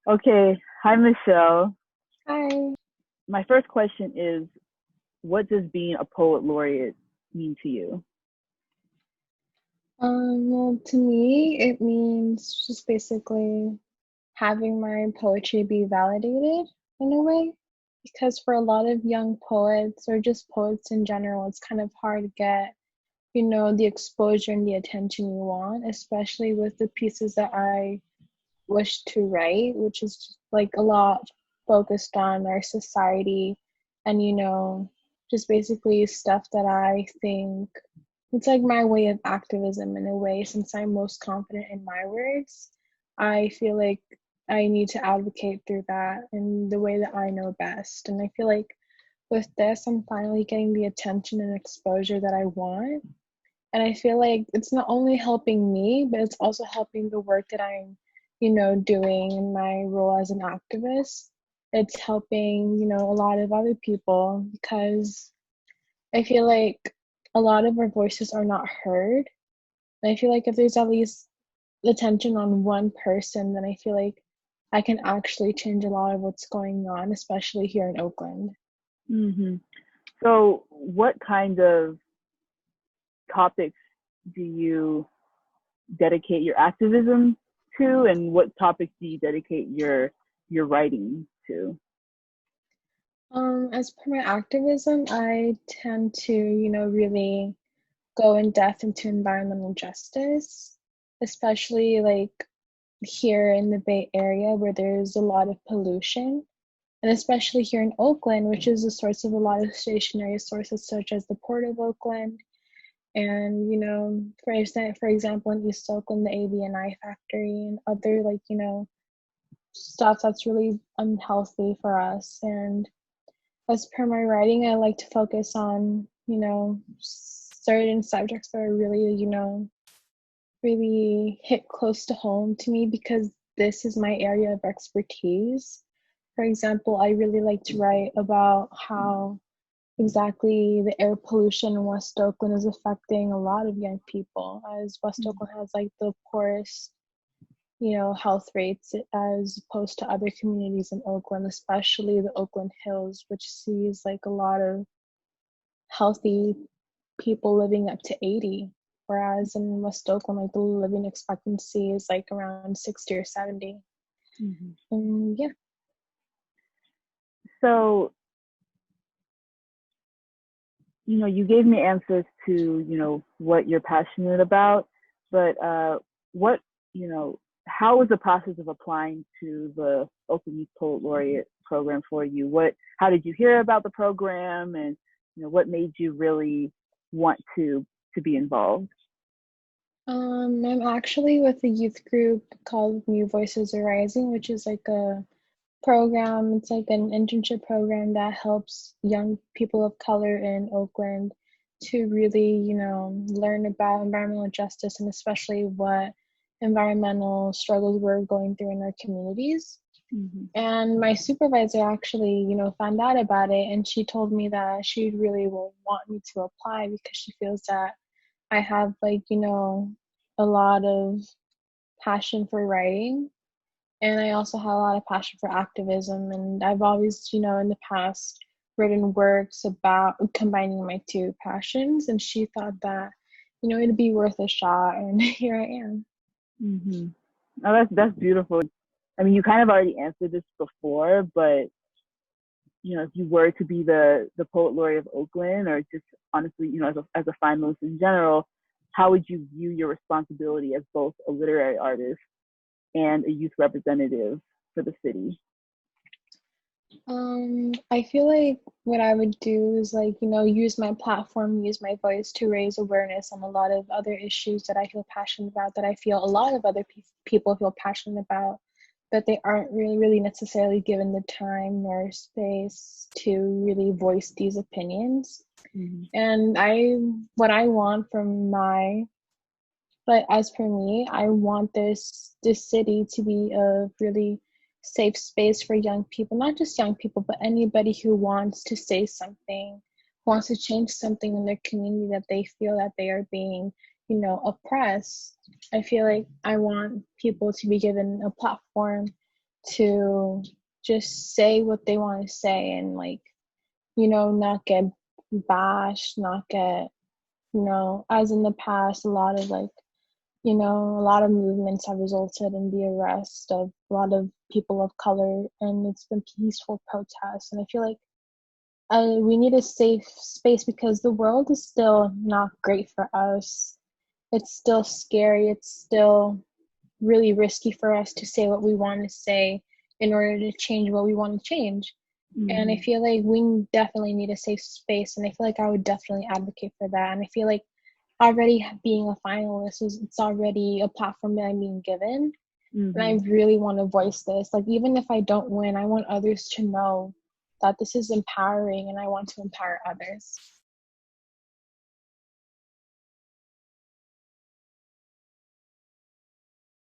Okay, hi Michelle. Hi. My first question is, what does being a poet laureate mean to you? Well, to me, it means just basically having my poetry be validated in a way. Because for a lot of young poets or just poets in general, it's kind of hard to get, the exposure and the attention you want, especially with the pieces that I wish to write, which is just, like a lot focused on our society and, just basically stuff that I think it's like my way of activism in a way. Since I'm most confident in my words, I feel like I need to advocate through that in the way that I know best. And I feel like with this, I'm finally getting the attention and exposure that I want. And I feel like it's not only helping me, but it's also helping the work that I'm, doing in my role as an activist. It's helping, a lot of other people because I feel like a lot of our voices are not heard. And I feel like if there's at least attention on one person, then I feel like I can actually change a lot of what's going on, especially here in Oakland. hmm So, what kind of topics do you dedicate your activism to, and what topics do you dedicate your writing to? As per my activism, I tend to, really go in depth into environmental justice, especially like here in the Bay Area where there's a lot of pollution. And especially here in Oakland, which is the source of a lot of stationary sources such as the Port of Oakland and, for example, in East Oakland, the ABNI factory and other like, stuff that's really unhealthy for us. And as per my writing, I like to focus on, certain subjects that are really, really hit close to home to me because this is my area of expertise. For example, I really like to write about how exactly the air pollution in West Oakland is affecting a lot of young people, as West Oakland has like the poorest, health rates as opposed to other communities in Oakland, especially the Oakland Hills, which sees like a lot of healthy people living up to 80, whereas in West Oakland, like the living expectancy is like around 60 or 70. hmm And yeah. So, you gave me answers to, what you're passionate about, but what, how was the process of applying to the Oakland Youth Poet Laureate program for you? How did you hear about the program, and what made you really want to be involved? I'm actually with a youth group called New Voices Arising, which is like a program. It's like an internship program that helps young people of color in Oakland to really, learn about environmental justice and especially what environmental struggles we're going through in our communities. Mm-hmm. And my supervisor actually, found out about it and she told me that she really will want me to apply because she feels that I have like, a lot of passion for writing and I also had a lot of passion for activism. And I've always, in the past, written works about combining my two passions. And she thought that, it'd be worth a shot. And here I am. Mm-hmm. Oh, that's beautiful. I mean, you kind of already answered this before, but if you were to be the poet laureate of Oakland, or just honestly, as a finalist in general, how would you view your responsibility as both a literary artist and a youth representative for the city? I feel like what I would do is like, use my platform, use my voice to raise awareness on a lot of other issues that I feel passionate about, that I feel a lot of other people feel passionate about, but they aren't really necessarily given the time nor space to really voice these opinions. Mm-hmm. And what I want from but as for me, I want this city to be a really safe space for young people, not just young people, but anybody who wants to say something, wants to change something in their community that they feel that they are being, oppressed. I feel like I want people to be given a platform to just say what they want to say and like, not get bashed, not get, as in the past, a lot of like, a lot of movements have resulted in the arrest of a lot of people of color, and it's been peaceful protests. And I feel like we need a safe space because the world is still not great for us. It's still scary. It's still really risky for us to say what we want to say in order to change what we want to change. And I Mm-hmm. feel like we definitely need a safe space. And I feel like I would definitely advocate for that. And I feel like already being a finalist it's already a platform that I'm being given. And I Mm-hmm. really want to voice this. Like, even if I don't win, I want others to know that this is empowering and I want to empower others.